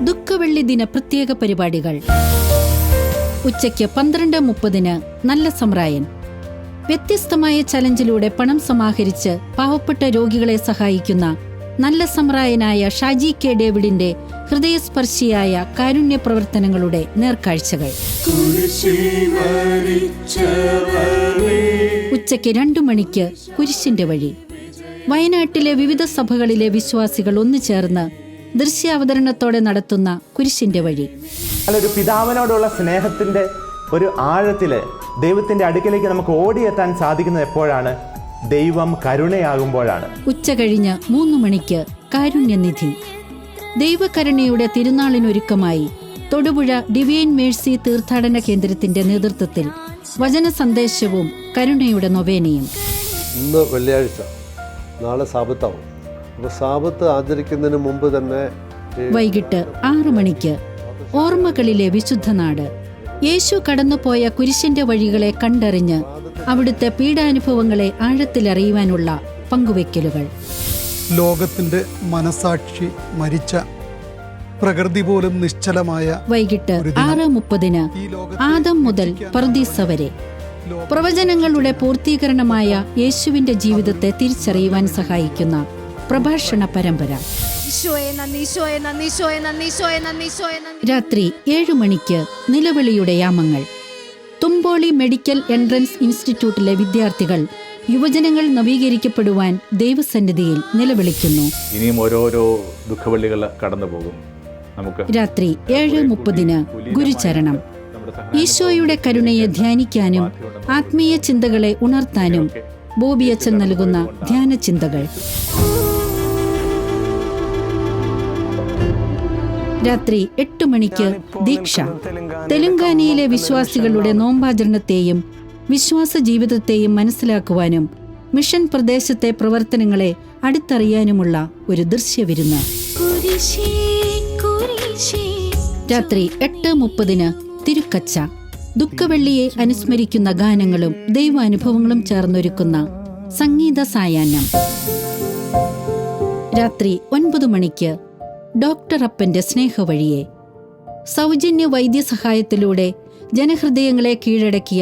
ദുഃഖവെള്ളി ദിന പ്രത്യേക പരിപാടികൾ. ഉച്ചയ്ക്ക് 12:30 നല്ല സമറായൻ. വ്യത്യസ്തമായ ചലഞ്ചിലൂടെ പണം സമാഹരിച്ച് പാവപ്പെട്ട രോഗികളെ സഹായിക്കുന്ന നല്ല സമറായനായ ഷാജി കെ ഡേവിഡിന്റെ ഹൃദയസ്പർശിയായ കാരുണ്യ പ്രവർത്തനങ്ങളുടെ നേർക്കാഴ്ചകൾ. ഉച്ചയ്ക്ക് 2 മണിക്ക് കുരിശിന്റെ വഴി. വയനാട്ടിലെ വിവിധ സഭകളിലെ വിശ്വാസികൾ ഒന്നുചേർന്ന് ദൃശ്യാവതരണത്തോടെ നടത്തുന്ന കുരിശിന്റെ വഴി. ഒരു പിതാവിനോടുള്ള സ്നേഹത്തിന്റെ ഒരു ആഴത്തില് ദൈവത്തിന്റെ അടുക്കലേക്ക് നമുക്ക് ഓടിയെത്താൻ സാധിക്കുന്നത് എപ്പോഴാണ്? ദൈവം കരുണയാകുമ്പോഴാണ്. ഉച്ച കഴിഞ്ഞ് 3 മണിക്ക് കാരുണ്യനിധി. ദൈവകരുണയുടെ തിരുനാളിനൊരുക്കമായി തൊടുപുഴ ഡിവൈൻ മേഴ്സി തീർത്ഥാടന കേന്ദ്രത്തിന്റെ നേതൃത്വത്തിൽ വചന സന്ദേശവും കരുണയുടെ നൊവേനയും. ഇന്ന് വെള്ളിയാഴ്ച, നാളെ സാബത്താവും. അപ്പോൾ സാബത്ത് ആചരിക്കുന്നതിന് മുമ്പ് തന്നെ വൈകിട്ട് 6 മണിക്ക് ഓർമ്മകളിലെ വിശുദ്ധനാട്. യേശു കടന്നുപോയ കുരിശിന്റെ വഴികളെ കണ്ടറിഞ്ഞ് അവിടുത്തെ പീഡാനുഭവങ്ങളെ ആഴത്തിലറിയുവാനുള്ള പങ്കുവെക്കലുകൾ. ലോകത്തിന്റെ മനസാക്ഷി മരിച്ച, പ്രകൃതി പോലും നിശ്ചലമായ വൈകിട്ട് 6:30 ആദം മുതൽ പർദീസ വരെ. പ്രവചനങ്ങളുടെ പൂർത്തീകരണമായ യേശുവിന്റെ ജീവിതത്തെ തിരിച്ചറിയുവാൻ സഹായിക്കുന്ന പ്രഭാഷണ പരമ്പര. രാത്രി 7 മണിക്ക് നിലവിളിയുടെ യാമങ്ങൾ. തുമ്പോളി മെഡിക്കൽ എൻട്രൻസ് ഇൻസ്റ്റിറ്റ്യൂട്ടിലെ വിദ്യാർത്ഥികൾ യുവജനങ്ങൾ നവീകരിക്കപ്പെടുവാൻ ദൈവസന്നിധിയിൽ നിലവിളിക്കുന്നു. ഇനിയും ഓരോരോ ദുഃഖവെള്ളികൾ കടന്നു പോകും. രാത്രി 7:30 ഗുരുചരണം. ഈശോയുടെ കരുണയെ ധ്യാനിക്കാനും ആത്മീയ ചിന്തകളെ ഉണർത്താനും ബോബിയച്ചൻ നൽകുന്ന ധ്യാന ചിന്തകൾ. രാത്രി 8 മണിക്ക് ദീക്ഷ. തെലുങ്കാനയിലെ വിശ്വാസികളുടെ നോമ്പാചരണത്തെയും വിശ്വാസ ജീവിതത്തെയും മനസ്സിലാക്കുവാനും മിഷൻ പ്രദേശത്തെ പ്രവർത്തനങ്ങളെ അടുത്തറിയാനുമുള്ള ഒരു ദൃശ്യവിരുന്ന്. രാത്രി 8:30 തിരുക്കച്ച. ദുഃഖവെള്ളിയെ അനുസ്മരിക്കുന്ന ഗാനങ്ങളും ദൈവാനുഭവങ്ങളും ചേർന്നൊരുക്കുന്ന സംഗീത സായാഹ്നം. രാത്രി 9 മണിക്ക് ഡോക്ടർ അപ്പന്റെ സ്നേഹവഴിയെ. സൗജന്യ വൈദ്യസഹായത്തിലൂടെ ജനഹൃദയങ്ങളെ കീഴടക്കിയ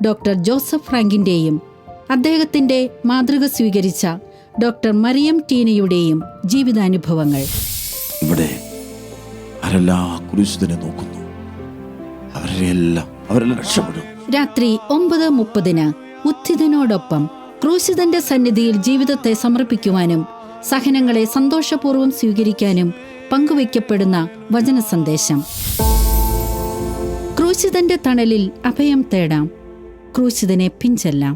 ഡോക്ടർ ജോസഫ് ഫ്രാങ്കിന്റെയും അദ്ദേഹത്തിന്റെ മാതൃക സ്വീകരിച്ച ഡോക്ടർ മറിയം ടീനയുടെയും ജീവിതാനുഭവങ്ങൾ. ഇവിടെ ആരെല്ലാം കുരിശിനെ നോക്കുന്നു, അവരെല്ലാം രക്ഷപ്പെടും. രാത്രി 9:30 ഉത്ഥിതനോടൊപ്പം. ക്രൂശിതന്റെ സന്നിധിയിൽ ജീവിതത്തെ സമർപ്പിക്കുവാനും സഹനങ്ങളെ സന്തോഷപൂർവ്വം സ്വീകരിക്കാനും പങ്കുവയ്ക്കപ്പെടുന്ന വചന സന്ദേശം. ക്രൂശിതന്റെ തണലിൽ അഭയം തേടാം, ക്രൂശിതനെ പിൻചെല്ലാം.